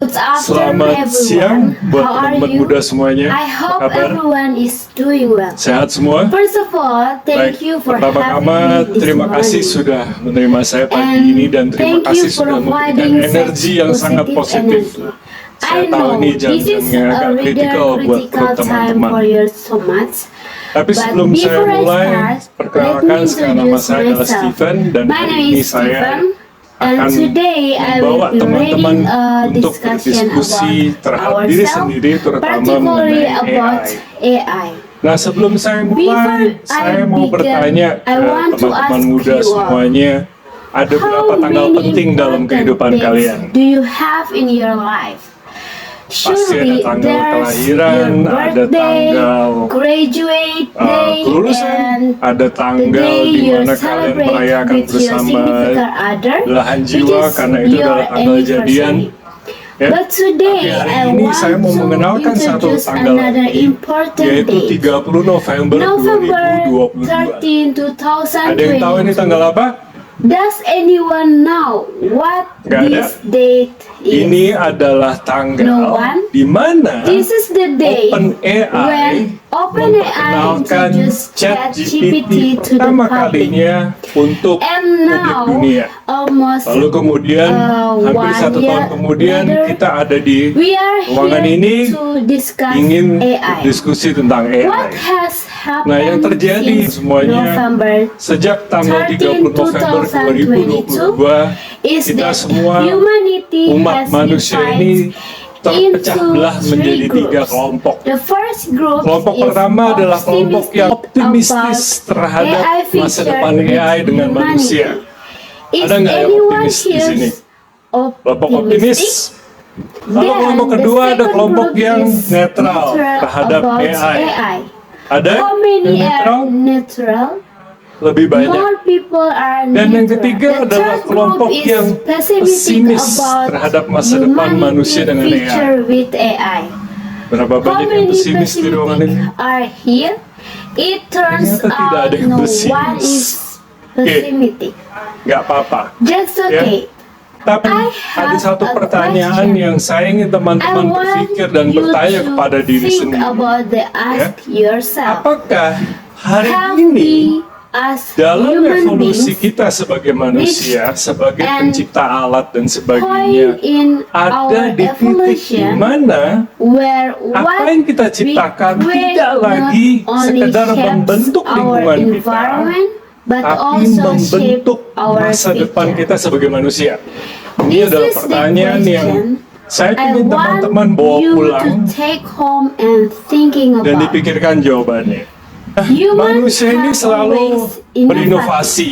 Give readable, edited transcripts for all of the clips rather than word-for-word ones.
Good afternoon, Selamat siang everyone. buat How are teman-teman you? muda semuanya. I hope Apa kabar? everyone is doing well. Sehat semua? First of all, thank you for having Pertama-tama me this terima kasih morning. sudah menerima saya pagi And ini dan terima thank you kasih for sudah memberikan providing energi such yang sangat positif. energy. Saya I tahu know ini this is jam-jamnya a agak rather kritikal buat critical time teman-teman. for your stomach. Tapi But sebelum saya before I mulai, start, perkenalkan let me sekarang nama introduce saya adalah myself. Steven dan My hari name ini is saya Steven, and akan today I will membawa be teman-teman reading a untuk discussion berdiskusi about terhadap diri ourselves, sendiri, terutama particularly mengenai about AI. AI. Nah, sebelum saya mulai, Before saya I mau begin, bertanya I ke want to teman-teman ask muda you all, semuanya, ada berapa tanggal penting dalam kehidupan kalian? Do you have in your life? Pasti ada Surely tanggal there's kelahiran, your ada birthday, tanggal graduate day, kelulusan, and ada the tanggal day di you mana kalian celebrate merayakan with your bersama significant other, belahan which jiwa is karena itu your adalah tanggal jadian. anniversary. Ya. But today Tapi hari I ini want saya mau to mengenalkan satu introduce tanggal another lagi, important yaitu date. 30 November November 2022. 13, Ada yang tahu ini 2022. tanggal apa? Does anyone know what Nggak ada. this date is? Ini adalah tanggal No one? di mana This is the day OpenAI when OpenAI memperkenalkan introduced ChatGPT ChatGPT to the pertama public. kalinya untuk And publik now, dunia. almost Lalu kemudian hampir 1 1 tahun year kemudian later, kita ada di we are ruangan here ini to discuss ingin AI. diskusi tentang What AI. has happened Nah, yang terjadi since semuanya November sejak tanggal 13, 30 November 2022 is kita that semua humanity umat has manusia ini divided terpecah into belah menjadi 3 three groups. kelompok. The first group Kelompok is pertama adalah kelompok yang optimistis about terhadap AI masa future depan with AI dengan humanity. manusia. Is Ada nggak yang anyone optimis di here sini? Kelompok optimis. optimistic? Lalu Then, kelompok the kedua ada second kelompok group yang is netral terhadap about AI. Ada How many yang netral? are neutral? Lebih banyak. More people are Dan yang neutral. ketiga The adalah third kelompok group is yang pessimistic pesimis about terhadap masa depan humanity manusia dengan future AI. with AI. Berapa How banyak yang many pesimis di ruangan ini? pessimistic are here? It turns Ternyata tidak out ada yang no pesimis. one is pessimistic. Gak apa-apa. Just okay. Tapi I ada have satu a pertanyaan question. yang saya ingin I teman-teman want berpikir dan you bertanya to kepada diri think sendiri. about the ask yourself. Apakah hari Have ini we as dalam human evolusi beings kita sebagai manusia, sebagai and pencipta alat dan point sebagainya, in ada our di titik di evolution mana where apa what yang kita we ciptakan create tidak not lagi only sekedar shapes membentuk our lingkungan kita, environment but tapi also shape membentuk our masa depan future. kita sebagai manusia. Ini This adalah is the pertanyaan yang question saya I ingin want teman-teman bawa you pulang to take home and thinking dan about. dipikirkan jawabannya. Humans Manusia ini have selalu always innovated. berinovasi.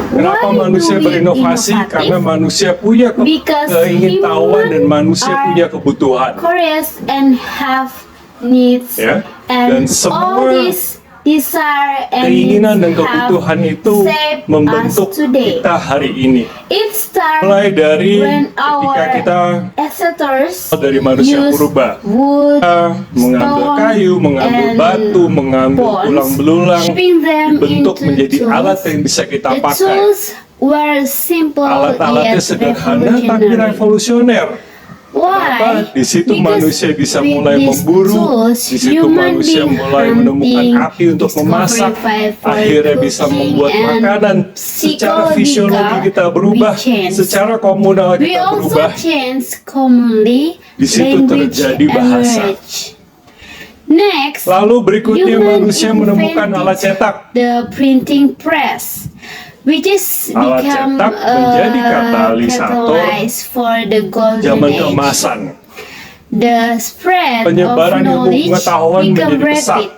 Kenapa Why manusia do we berinovasi? innovative? Karena manusia punya Because keingintahuan dan humans manusia are punya kebutuhan. curious and have needs, Ya, dan and semua all these desire and keinginan dan needs kebutuhan have itu shaped membentuk us today. kita hari ini. It starts Mulai dari when ketika our kita ancestors dari manusia used purba, wood, mengambil stone, kayu, mengambil and batu, mengambil bones, tulang belulang, shaping them dibentuk into menjadi tools. alat yang bisa kita The pakai. tools were simple Alat-alatnya yet sederhana tapi revolutionary. revolusioner. Kenapa? Why? Di situ Because manusia bisa with mulai these memburu, tools, di situ human manusia being mulai menemukan hunting, api untuk memasak, discovering fire for akhirnya bisa cooking, membuat and makanan. Secara fisiologi kita berubah, we change. secara komunal We kita also berubah. change commonly Di situ language terjadi and bahasa. language. Next, Lalu berikutnya human manusia menemukan invented alat cetak. the printing press, which is Alat become cetak menjadi katalisator catalyst for the golden Zaman age. keemasan. The spread Penyebaran of ilmu knowledge pengetahuan become menjadi pesat. rapid,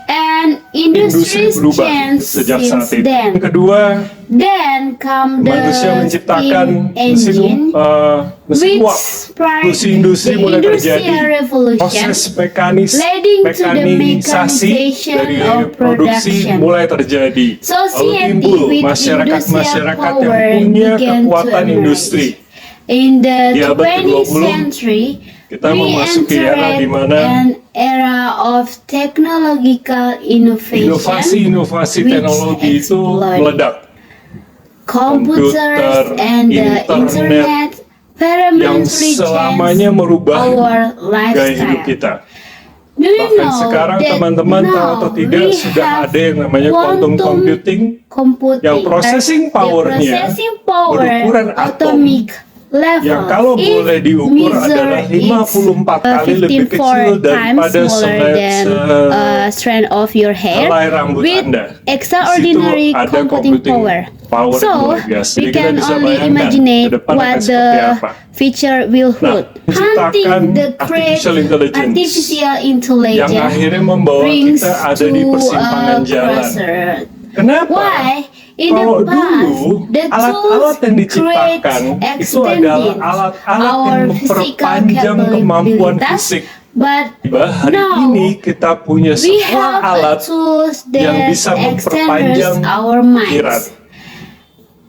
and Industri industries berubah change sejak since saat itu. then. Yang kedua, Then come the manusia menciptakan steam mesin engine, mesin which uap. sparked Revolusi industri the mulai Industrial terjadi. Revolution, Proses leading to the mekanisasi mechanization dari of produksi production. mulai terjadi. Lalu Society timbul with masyarakat-masyarakat yang industrial power punya began to kekuatan emerge. industri. In the Di abad 20th ke-20, century, kita we memasuki era entered di mana an era of technological innovation, inovasi-inovasi which teknologi itu exploded. meledak. Computers Komputer, and the internet, internet yang fundamentally selamanya change merubah our gaya hidup lifestyle. kita. Do you Bahkan know sekarang that teman-teman tahu now atau tidak we sudah have ada yang namanya quantum computing yang processing the powernya processing power berukuran atom atomic level yang kalau is boleh diukur adalah measured 54 kali lebih 54 kecil times daripada smaller than strand of your hair helai rambut with Anda. extraordinary Di situ ada computing power. power So luar biasa. we Jadi kita can bisa only bayangkan imagine ke depan akan what seperti the apa. future will Nah, hold. menciptakan Hunting the great artificial intelligence artificial yang intelligence akhirnya membawa brings kita ada di to persimpangan a jalan. crossroad. Kenapa? Why? In Kalau the past, dulu the alat-alat yang tools diciptakan create itu adalah alat-alat our yang physical memperpanjang kemampuan capabilities, fisik. but Hari now ini kita punya we sebuah have alat tools yang that bisa extend memperpanjang our pikiran. minds.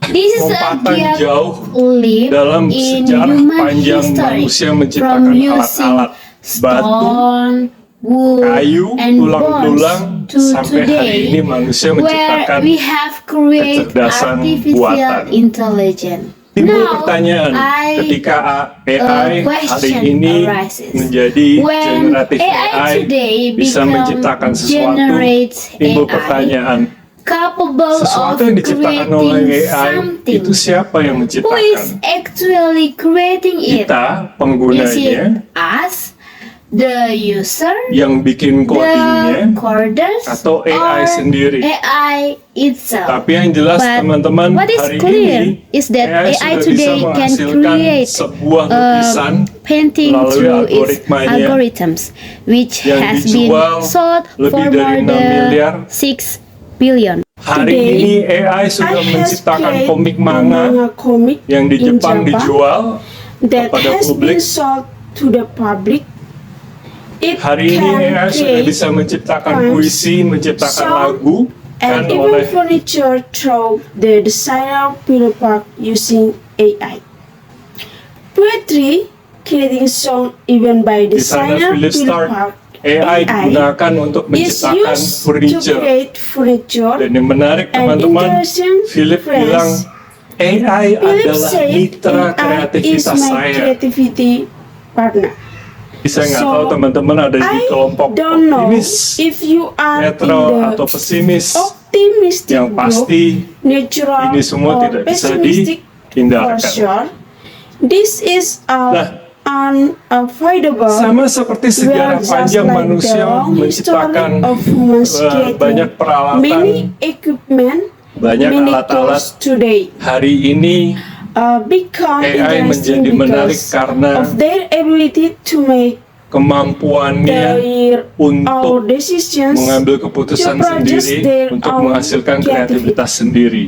This is a Lompatan gap jauh leap dalam in sejarah human panjang history manusia from menciptakan using alat-alat batu, stone, wood, kayu, and tulang-tulang bones to sampai hari ini today, manusia where menciptakan we have created kecerdasan artificial buatan. intelligence. Timbul Now, pertanyaan ketika AI hari question ini arises. menjadi When generatif AI today bisa become menciptakan sesuatu, generates timbul AI, pertanyaan capable sesuatu of yang diciptakan oleh creating AI something. itu siapa yang Who is menciptakan? actually creating it? Kita Is penggunanya it us, the user, yang bikin the codingnya coders, atau AI or sendiri. AI itself? Tapi yang jelas But teman-teman what is hari clear ini is that AI sudah bisa today can menghasilkan create sebuah lukisan painting melalui through its algoritmanya algorithms, which yang has been dijual sold lebih for dari more 6 miliar. than 6 billion. Hari Today, ini AI sudah I has menciptakan created komik a manga manga comic yang di in Jepang Japan dijual that kepada has publik. been sold to the public. It Hari ini can AI sudah create bisa menciptakan poems, puisi, menciptakan song, lagu kan and even oleh furniture through the designer Peter Park using AI. Poetry, creating song even by desainer designer Philip Peter Stark. Park. AI digunakan untuk is menciptakan used to furniture. create furniture Dan yang menarik and teman-teman, interesting Philip friends. bilang AI Philip adalah said mitra AI is kreativitas my saya. creativity partner. Saya nggak So, tahu teman-teman ada di I kelompok don't know optimis, if you are netral in atau the pesimis. optimistic Yang group, pasti neutral ini semua or tidak bisa pessimistic for dihindarkan. sure. This is Nah, unavoidable. sama seperti sejarah Well, just panjang like manusia the long menciptakan history of humans creating banyak peralatan, many equipment, banyak many alat-alat. tools today Hari ini become AI interesting menjadi menarik because karena of their ability to make kemampuannya their our untuk decisions mengambil keputusan to produce sendiri their untuk own menghasilkan creativity. kreativitas sendiri.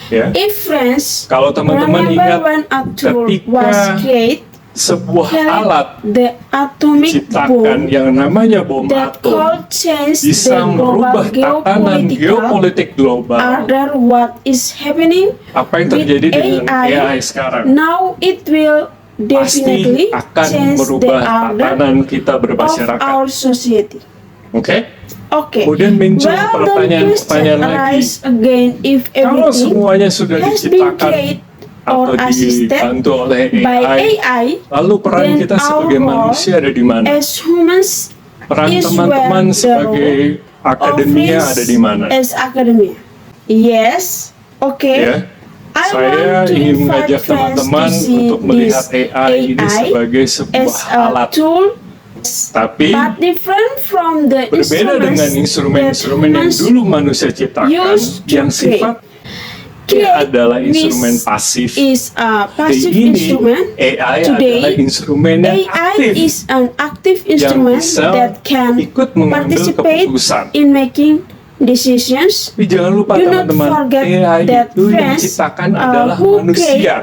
Ya, If friends kalau teman-teman remember ingat when a tool ketika was created, sebuah alat the atomic diciptakan bomb yang namanya bom that atom could change bisa the merubah global tatanan geopolitical geopolitik global. order. What is happening Apa yang with terjadi dengan AI, AI sekarang? now it will Pasti definitely akan change the merubah order tatanan kita of bermasyarakat. our society. Oke? Okay. Kemudian muncul Well, the pertanyaan-pertanyaan question lagi. arise again if Kalau everything semuanya sudah has been diciptakan created atau or assisted dibantu oleh by AI, AI, lalu peran then kita our sebagai role manusia ada di mana? as humans Peran is teman-teman where the sebagai role akademia of ada di mana? as academia. Yes, okay. Ya, I saya want to ingin invite mengajak friends teman-teman to see untuk melihat this AI ini sebagai as sebuah a alat, tool, tapi but different from the berbeda dengan instrumen-instrumen yang dulu manusia ciptakan, used to yang sifatnya create, adalah which instrumen pasif. is a Hari passive ini instrument. AI Today, adalah instrumen yang AI aktif is an active yang instrument bisa that can ikut mengambil participate keputusan. in making decisions. Tapi jangan lupa Do not teman-teman, forget AI that itu yang friends diciptakan adalah who manusia.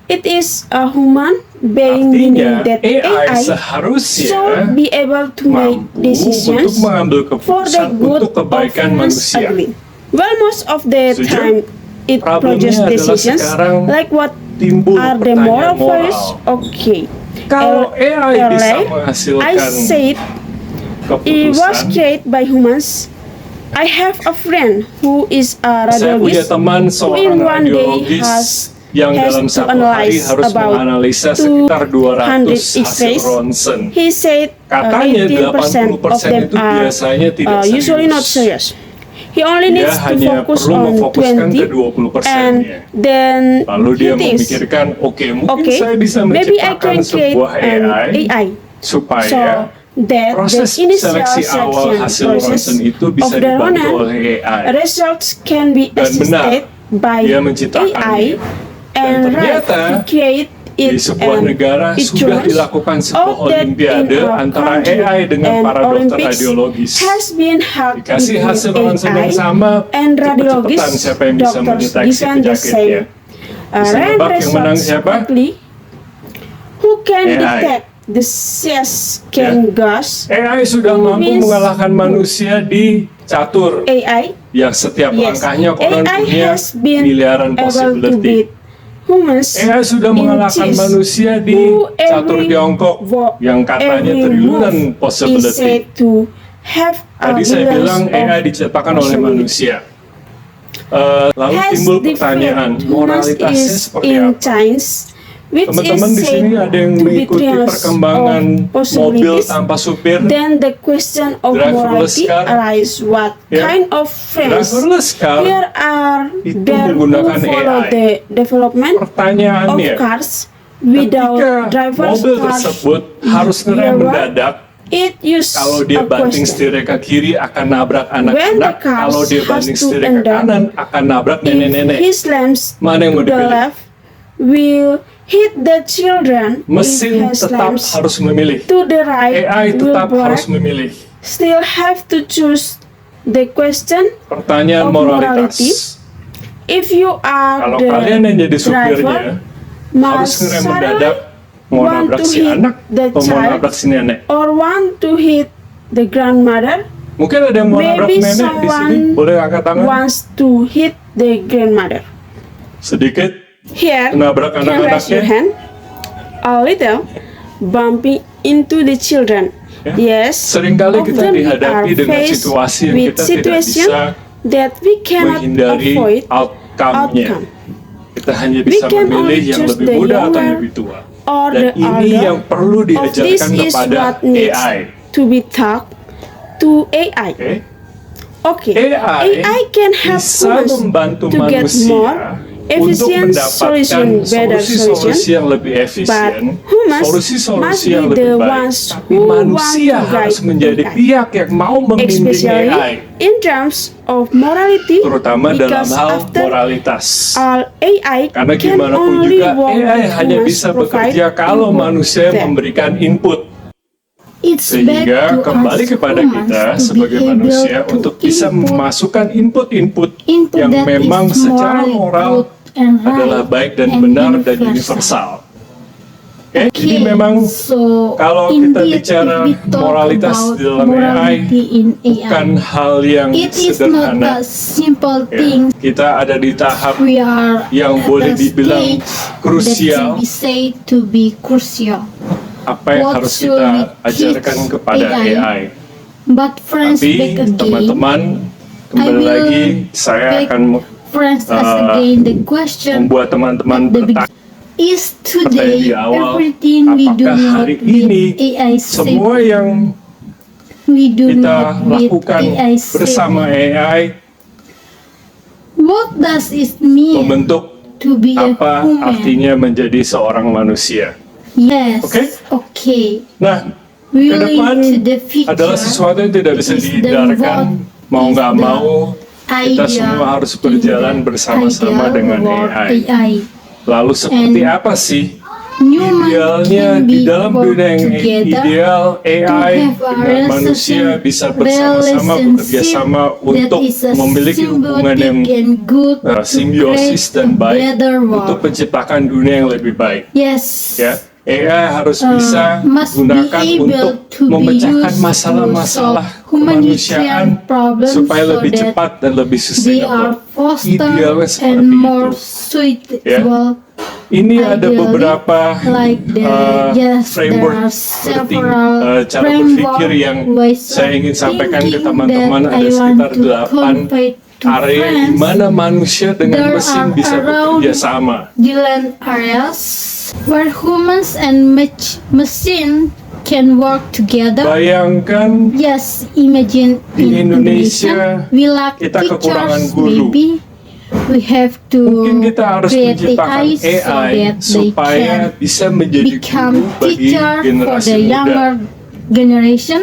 It is a human being, Artinya meaning that AI AI seharusnya should be able to make mampu untuk decisions mengambil for the keputusan good untuk kebaikan of humans manusia. only. Well, most of the Setuju? time it Problemnya produces adalah decisions sekarang like what Timbul are the moral pertanyaan values. moral. Okay. Kalau AI bisa Earlier, I menghasilkan said it was keputusan, created by humans. I have a friend who is a saya punya radiologist teman who seorang in one day radiologis has yang has dalam to satu hari analyze harus about menganalisa sekitar 200 hasil X-rays. ronsen. He said Katanya 80% of 80% them itu biasanya tidak serius. usually not serious. He only Dia needs to hanya focus perlu on memfokuskan 20 ke 20%-nya. and then Lalu dia he thinks, memikirkan, oke, mungkin okay, saya bisa maybe I menciptakan can create sebuah an AI AI. supaya So that proses the initial seleksi awal selection hasil process ronsen itu of bisa the dibantu Ronan oleh AI. results can be Dan benar, assisted by dia menciptakannya. AI and ternyata, he create Di it sebuah and negara it sudah turns dilakukan sebuah out that olimpiade in our antara country AI dengan and para dokter Olympics radiologis. has been held Dikasih between hasil ronsen yang AI sama, and cepet-cepetan radiologists, siapa yang bisa doctors mendeteksi given the penyakitnya. same Bisa random nebak yang menang results siapa? quickly. Who can AI. detect the CS can gas AI sudah Who mampu means mengalahkan manusia di catur AI? yang setiap Yes, langkahnya konon AI punya has been miliaran able to possibility. beat humans AI sudah in mengalahkan chess, manusia di who catur every Tiongkok yang katanya every triliunan move is possibility. said to have Tadi saya billions bilang of AI diciptakan oleh possibility. manusia. Lalu Has timbul developed pertanyaan, moralitasnya is seperti in apa? science, which Teman-teman is di said sini ada yang to be mengikuti trials perkembangan of mobil possibilities. tanpa supir, Then the question of driverless morality car. arises: what Ya. kind of friends driverless car. here are itu there who menggunakan follow AI. the development of Pertanyaannya, cars ketika without drivers mobil cars? tersebut harus ngerem Real world, mendadak, It use kalau dia a banting question. setirnya ke kiri akan nabrak When the anak-anak, cars kalau dia has banting to setirnya ke end up, kanan akan nabrak If nenek-nenek. he slams Mana yang to mau the dipilih? left, will hit the children. Mesin If he tetap slams harus memilih. to the right, AI will tetap harus break. memilih. Still have to choose the question Pertanyaan of morality. moralitas. If you are Kalau the kalian yang jadi driver, supirnya, harus must ngerem suddenly mendadak, mau want nabrak to si hit anak the atau mau child nabrak si nenek. or want to hit the grandmother. Mungkin ada yang mau nabrak Maybe nenek di sini, someone boleh angkat tangan? wants to hit the grandmother. Sedikit Here, menabrak you can raise your anak-anaknya. hand. A little bumping into the children. Ya. Yes, Seringkali kita often we dihadapi are dengan faced situasi yang with kita tidak situation bisa that we cannot menghindari avoid outcome-nya. outcome. Kita hanya We bisa can memilih only yang choose lebih the muda atau younger yang lebih tua. or Dan the ini older. yang perlu Of this diajarkan is kepada what needs AI. to be taught to AI. Oke? Okay, AI can help bisa humans membantu to get manusia more untuk efficient solution, mendapatkan better solusi-solusi solution. yang lebih But efisien, humans must solusi-solusi be yang the lebih baik. ones Tapi who want manusia to harus guide menjadi AI. pihak yang mau membimbing Especially AI, in terms of morality, terutama dalam because hal after moralitas. all, AI Karena can gimana pun only juga work AI if hanya humans bisa provide bekerja kalau input manusia them. memberikan input. It's Sehingga back to kembali us kepada humans kita to be sebagai able manusia to untuk bisa input memasukkan input-input input yang that memang is secara morally moral good and right adalah baik dan and benar dan universal. universal. Oke, jadi memang so kalau kita indeed, bicara if we talk moralitas about di dalam AI, morality in bukan hal yang it is not sederhana. a simple Ya, thing. kita ada di tahap We are yang at boleh a dibilang stage krusial. that can be said to be crucial. Apa yang What harus should kita we ajarkan teach kepada AI? AI. But friends, Tapi back again, teman-teman, kembali will lagi saya back akan friends, as again the question membuat teman-teman at the bertanya is di today awal, everything we do apakah not hari with ini AI safe? semua yang We do kita not with lakukan AI safe. bersama AI What does it mean membentuk to be a apa human? artinya menjadi seorang manusia. Yes. Oke? Okay. Nah, We ke depan to the future. adalah sesuatu yang tidak bisa It is the dihindarkan, what mau is nggak the mau kita idea semua harus berjalan in the bersama-sama idea dengan about AI. Lalu seperti And apa sih Human idealnya can di be dalam work dunia yang together ideal AI have a dengan manusia relationship- bisa bersama-sama bekerja sama that untuk is a memiliki hubungan yang symbiotic and good to simbiosis create dan a baik better world. untuk menciptakan dunia yang lebih baik. Yes. Ya, AI harus bisa Must be gunakan able untuk to be memecahkan used masalah-masalah to solve humanitarian kemanusiaan problems supaya so lebih that cepat dan lebih They are sustainable. foster Idealnya seperti and more itu. suitable. Ini ada Ideally, beberapa like framework there are seperti several cara berpikir yang ways saya of ingin sampaikan ke thinking teman-teman. that Ada I sekitar want to 8 convey to area di friends, mana manusia dengan there mesin are bisa around bekerja sama. the land areas where humans and machine can work together. Bayangkan Yes, imagine Di in Indonesia, we lack kita kekurangan teachers. guru. Maybe we have to mungkin kita harus create menciptakan AI so AI that they supaya can bisa menjadi become guru bagi teacher for generasi the muda. younger generation.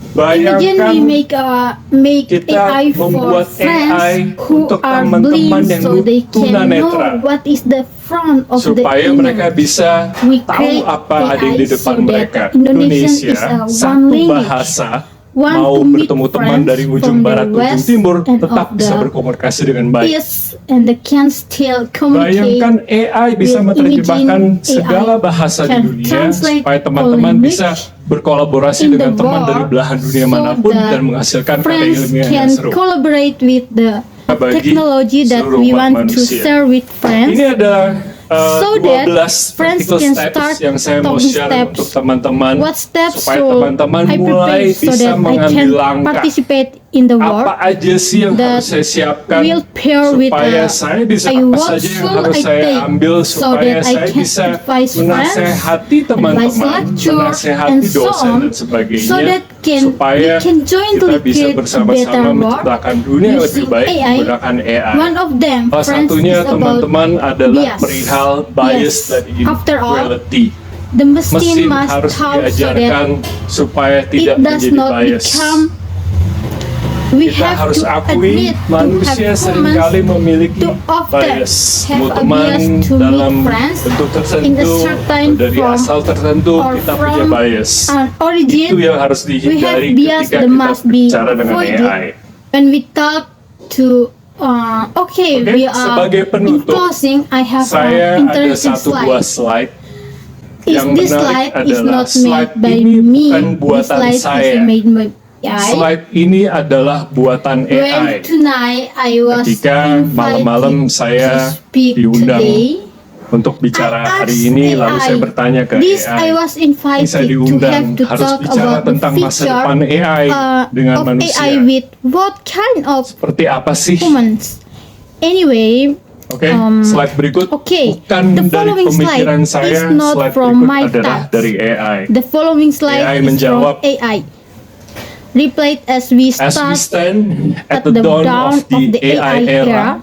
Imagine Bayangkan we make kita AI for membuat friends AI who untuk are teman-teman blind yang so they can tunanetra. know what is the front of supaya the mereka image. bisa We tahu create apa ada AI di depan so that mereka. Indonesian is Indonesia a one satu language. bahasa, Want mau to meet bertemu teman friends dari ujung from the barat ujung west timur and tetap of bisa the berkomunikasi dengan baik. Yes, and they can still communicate. Bayangkan AI bisa with menerjemahkan imaging segala AI bahasa di can dunia translate supaya teman-teman all bisa berkolaborasi in dengan the teman dari world belahan dunia so manapun that dan menghasilkan karya friends ilmiah yang can seru. collaborate with the Bagi technology that seluruh we umat want to manusia. share with friends. Ini ada So 12 that friends practical can steps start yang saya mau talking share steps. untuk teman-teman What steps supaya so teman-teman I mulai prepare so bisa that I can mengambil langkah. participate in the work Apa aja sih yang that harus saya siapkan will pair with supaya saya bisa I apa what saja yang should harus I saya take ambil so supaya that I saya can bisa advise menasehati advise teman-teman, lecture, menasehati and so dosen on, dan sebagainya so that supaya we can jointly kita bisa create a better bersama-sama world menciptakan dunia yang lebih using baik AI. menggunakan AI. One of them, Salah friends, satunya is about teman-teman adalah bias. perihal bias Yes. dan After all, inequality. the machine Mesin must harus talk so that diajarkan supaya it tidak does menjadi not bias. become. We Kita have harus to akui admit to manusia have seringkali humans memiliki too often bias. have Mau a teman bias to dalam meet friends bentuk in a tertentu certain atau dari form asal tertentu or kita punya from bias. an origin. Itu yang harus We have dihindari bias ketika that kita must be bicara dengan avoided AI. when we talk to okay, Oke, we are sebagai in penutup, closing. I have Saya an ada interesting satu buah slide. slide. Yang This menarik slide is adalah not slide made by ini me. bukan This buatan slide saya. is made by AI. Slide ini adalah buatan When AI. tonight I was Ketika malam-malam invited saya to speak diundang today, untuk bicara I hari asked ini, AI. lalu saya bertanya ke This AI. I was Ini invited saya to have diundang to harus talk bicara about the tentang masa future depan AI dengan of manusia. AI with what kind of Seperti apa sih? humans. Anyway, Oke, slide berikut okay, bukan the dari following pemikiran slide saya. is not Slide from berikut my adalah thoughts. dari AI. the following slide AI is menjawab, from AI. Replayed as we As we start stand at the dawn of the AI era,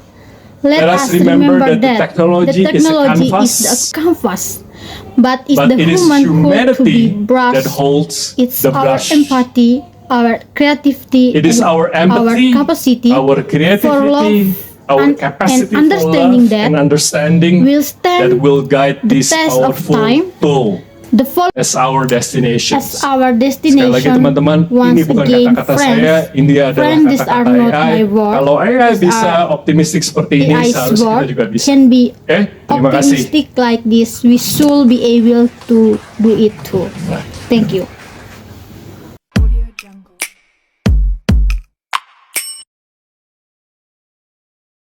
let us remember that the technology is a canvas, but it's but the it is human who to be humanity brushed. that holds It's the our brush. empathy, our creativity, It is and our empathy, our capacity our for creativity, love our and capacity understanding for love that and understanding will stand that will guide the this test of powerful time. tool the following as our destination. as our Sekali lagi destination. teman-teman, ini Once bukan again, kata-kata friends, saya, ini adalah friends, these are kata-kata not AI. my word. Kalau AI These bisa are optimistik seperti ini, AI's seharusnya kita word juga bisa. can be Oke, terima kasih. optimistic like this. We should be able to do it too. Thank you.